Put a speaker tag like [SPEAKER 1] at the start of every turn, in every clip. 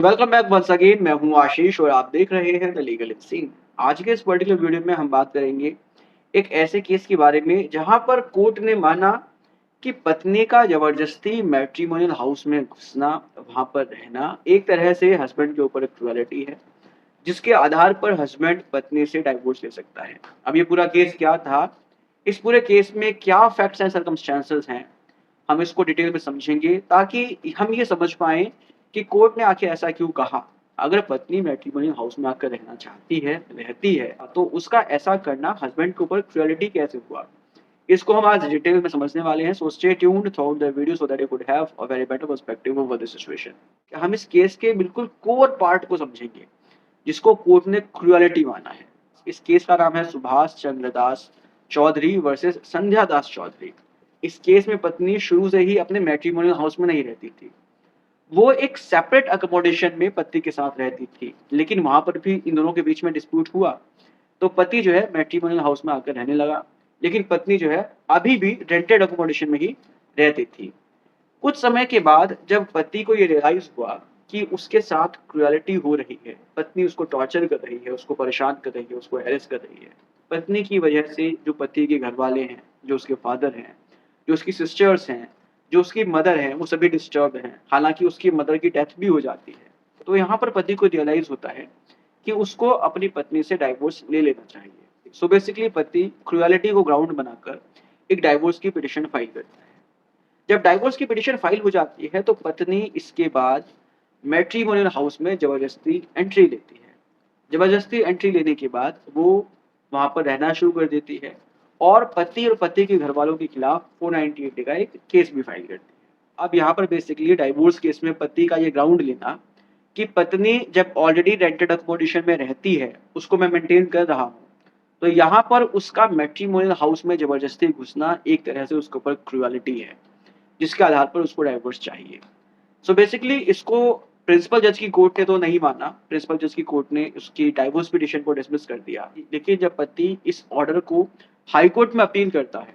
[SPEAKER 1] Welcome back once again. मैं हूं आशीष और आप देख रहे हैं द लीगल सीन। आज के इस पर्टिकुलर वीडियो में हम बात करेंगे एक ऐसे केस के बारे में जहां पर कोर्ट ने माना कि पत्नी का जबरदस्ती मैट्रिमोनियल हाउस में घुसना, वहां पर रहना एक तरह से हस्बैंड के ऊपर एक क्रुएलिटी है, जिसके आधार पर हस्बैंड पत्नी से डाइवोर्स ले सकता है। अब ये पूरा केस क्या था, इस पूरे केस में क्या फैक्ट्स एंड सर्कमस्टेंसेस हैं, हम इसको डिटेल में समझेंगे ताकि हम ये समझ पाएँ कि कोर्ट ने आखिर ऐसा क्यों कहा। अगर पत्नी मैट्रिमोनियल हाउस में आकर रहना चाहती है, रहती है, तो उसका ऐसा करना हस्बैंड के ऊपर क्रुएलिटी कैसे हुआ? इसको हम आज डिटेल में समझने वाले हैं। So stay tuned through out the video so that you could have a very better perspective over this situation. हम इस केस के बिल्कुल कोर पार्ट को समझेंगे, जिसको कोर्ट ने क्रुएलिटी माना है। इस केस का नाम है सुभाष चंद्र दास चौधरी वर्सेस संध्या दास चौधरी। इस केस में पत्नी शुरू से ही अपने मैट्रिमोनियल हाउस में नहीं रहती थी। वो एक सेपरेट अकोमोडेशन में पति के साथ रहती थी, लेकिन वहां पर भी इन दोनों के बीच में डिस्प्यूट हुआ, तो पति जो है मैट्रिमोनियल हाउस में आकर रहने लगा, लेकिन पत्नी जो है अभी भी रेंटेड अकोमोडेशन में ही रहती थी। कुछ समय के बाद जब पति को ये रियलाइज हुआ कि उसके साथ क्रुएलिटी हो रही है, पत्नी उसको टॉर्चर कर रही है, उसको परेशान कर रही है, उसको हैरेस कर रही है, पत्नी की वजह से जो पति के घर वाले हैं, जो उसके फादर हैं, जो उसकी सिस्टर्स हैं, जो उसकी मदर हैं, वो सभी डिस्टर्ब हैं। हालांकि उसकी मदर की डेथ भी हो जाती है। तो यहाँ पर पति को रियलाइज होता है कि उसको अपनी पत्नी से डाइवोर्स ले लेना चाहिए। सो बेसिकली पति क्रुएलिटी को ग्राउंड बनाकर एक डाइवोर्स की पिटिशन फाइल करता है। जब डाइवोर्स की पिटीशन फाइल हो जाती है, तो पत्नी इसके बाद मैट्रिमोनियल हाउस में जबरदस्ती एंट्री लेती है। जबरदस्ती एंट्री लेने के बाद वो वहां पर रहना शुरू कर देती है और पति और पति के घर वालों के खिलाफ 498 का एक केस भी फाइल करती है। अब यहाँ पर बेसिकली डाइवोर्स केस में पति का ये ग्राउंड लेना कि पत्नी जब ऑलरेडी रेंटेड अकोमोडेशन में रहती है, उसको मैं मेंटेन कर रहा हूँ, तो यहाँ पर उसका मैट्रिमोनियल हाउस में जबरदस्ती घुसना एक तरह से उसके ऊपर क्रुएलिटी है, जिसके आधार पर उसको डाइवोर्स चाहिए। सो बेसिकली इसको प्रिंसिपल जज की कोर्ट ने तो नहीं माना। प्रिंसिपल जज की कोर्ट ने उसकी डाइवोर्स पिटीशन को डिसमिस कर दिया। लेकिन जब पति इस ऑर्डर को हाई कोर्ट में अपील करता है,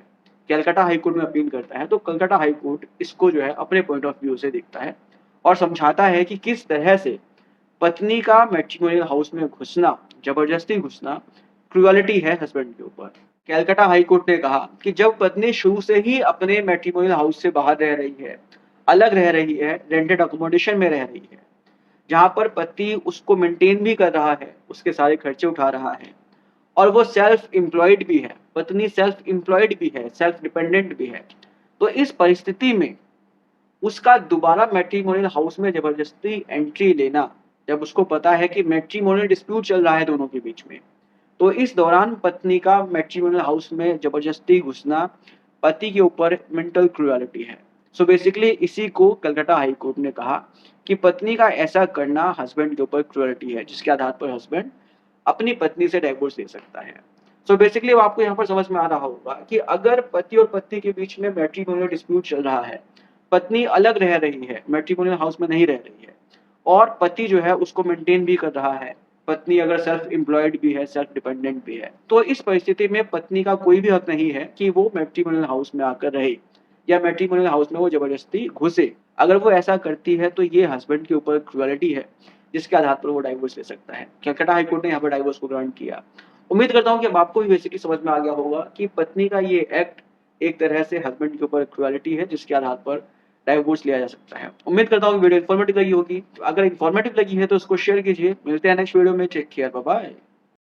[SPEAKER 1] कलकत्ता हाई कोर्ट में अपील करता है, तो कलकत्ता हाई कोर्ट इसको जो है अपने पॉइंट ऑफ व्यू से देखता है और समझाता है कि किस तरह से पत्नी का मैट्रिमोनियल हाउस में घुसना, जबरदस्ती घुसना क्रुएलिटी है हस्बैंड के ऊपर। कलकत्ता हाई कोर्ट ने कहा कि जब पत्नी शुरू से ही अपने मैट्रिमोनियल हाउस से बाहर रह रही है, अलग रह रही है, रेंटेड अकोमोडेशन में रह रही है, जहाँ पर पति उसको मेंटेन भी कर रहा है, उसके सारे खर्चे उठा रहा है और वो सेल्फ एम्प्लॉयड भी है, पत्नी सेल्फ एम्प्लॉयड भी है, सेल्फ डिपेंडेंट भी है, तो इस परिस्थिति में उसका दोबारा मैट्रिमोनियल हाउस में जबरदस्ती एंट्री लेना, जब उसको पता है कि मैट्रिमोनियल डिस्प्यूट चल रहा है दोनों के बीच में, तो इस दौरान पत्नी का मैट्रिमोनियल हाउस में जबरदस्ती घुसना पति के ऊपर मेंटल क्रुएलिटी है। सो बेसिकली इसी को कलकत्ता हाई कोर्ट ने कहा कि पत्नी का ऐसा करना हस्बैंड के ऊपर क्रुएलिटी है, जिसके आधार पर हस्बैंड अपनी पत्नी से डाइवोर्स ले सकता है। सो बेसिकली अब आपको यहाँ पर समझ में आ रहा होगा कि अगर पति और पत्नी के बीच में मैट्रिमोनियल डिस्प्यूट चल रहा है, पत्नी अलग रह रही है, मैट्रिमोनियल हाउस में नहीं रह रही है और पति जो है उसको मेंटेन भी कर रहा है, पत्नी अगर सेल्फ एम्प्लॉयड भी है, सेल्फ डिपेंडेंट भी है, तो इस परिस्थिति में पत्नी का कोई भी हक नहीं है कि वो मैट्रिमोनियल हाउस में आकर रहे या मैट्रिमोनियल हाउस में वो जबरदस्ती घुसे। अगर वो ऐसा करती है तो ये हस्बैंड के ऊपर क्रुएलिटी है, जिसके आधार पर वो डाइवोर्स ले सकता है। कलकत्ता हाई कोर्ट ने यहाँ पर डाइवोर्स को ग्रांट किया। उम्मीद करता हूँ कि अब आपको भी बेसिकली समझ में आ गया होगा कि पत्नी का ये एक्ट एक तरह से हस्बैंड के ऊपर क्रुएलिटी है, जिसके आधार पर डाइवोर्स लिया जा सकता है। उम्मीद करता हूँ कि वीडियो इन्फॉर्मेटिव लगी होगी। अगर इन्फॉर्मेटिव लगी है तो उसको शेयर कीजिए। मिलते हैं नेक्स्ट वीडियो में। Take care, bye bye.